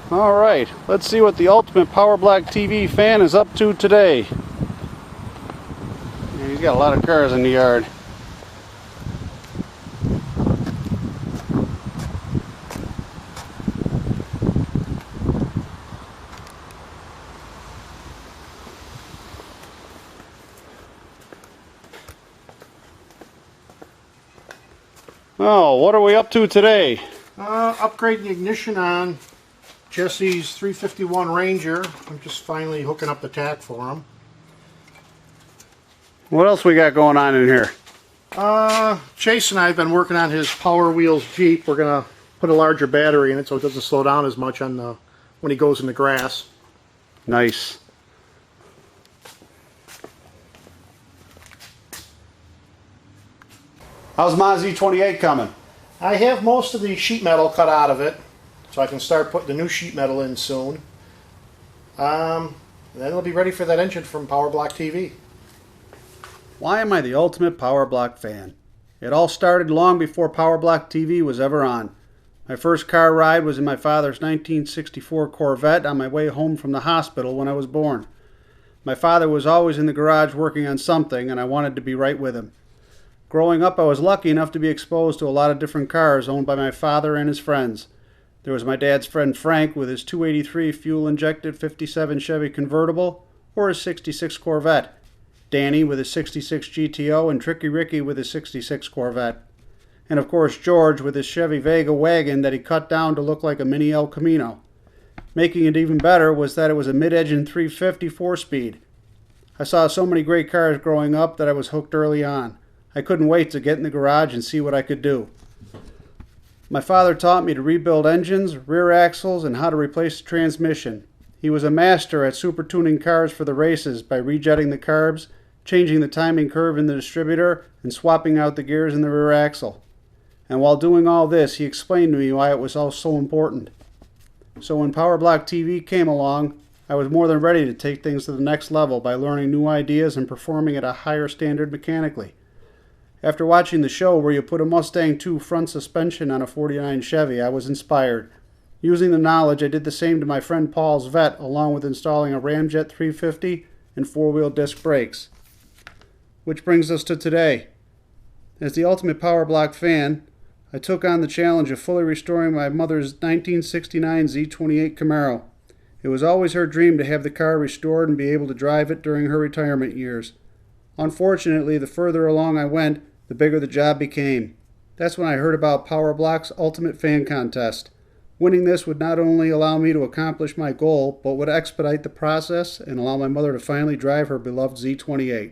Alright, let's see what the ultimate Powerblock TV fan is up to today. Yeah, he's got a lot of cars in the yard. Oh, what are we up to today? Upgrading the ignition on Jesse's 351 Ranger. I'm just finally hooking up the tach for him. What else we got going on in here? Chase and I have been working on his Power Wheels Jeep. We're going to put a larger battery in it so it doesn't slow down as much on when he goes in the grass. Nice. How's my Z28 coming? I have most of the sheet metal cut out of it, so I can start putting the new sheet metal in soon. Then it'll be ready for that engine from Powerblock TV. Why am I the ultimate Powerblock fan? It all started long before Powerblock TV was ever on. My first car ride was in my father's 1964 Corvette on my way home from the hospital when I was born. My father was always in the garage working on something, and I wanted to be right with him. Growing up, I was lucky enough to be exposed to a lot of different cars owned by my father and his friends. There was my dad's friend Frank with his 283 fuel-injected 57 Chevy convertible or his 66 Corvette, Danny with his 66 GTO, and Tricky Ricky with his 66 Corvette. And of course George with his Chevy Vega wagon that he cut down to look like a mini El Camino. Making it even better was that it was a mid-engine 350 4-speed. I saw so many great cars growing up that I was hooked early on. I couldn't wait to get in the garage and see what I could do. My father taught me to rebuild engines, rear axles, and how to replace the transmission. He was a master at super tuning cars for the races by rejetting the carbs, changing the timing curve in the distributor, and swapping out the gears in the rear axle. And while doing all this, he explained to me why it was all so important. So when Powerblock TV came along, I was more than ready to take things to the next level by learning new ideas and performing at a higher standard mechanically. After watching the show where you put a Mustang 2 front suspension on a 49 Chevy, I was inspired. Using the knowledge, I did the same to my friend Paul's Vet, along with installing a Ramjet 350 and four-wheel disc brakes. Which brings us to today. As the ultimate Powerblock fan, I took on the challenge of fully restoring my mother's 1969 Z28 Camaro. It was always her dream to have the car restored and be able to drive it during her retirement years. Unfortunately, the further along I went, the bigger the job became. That's when I heard about Powerblock's Ultimate Fan Contest. Winning this would not only allow me to accomplish my goal, but would expedite the process and allow my mother to finally drive her beloved Z28.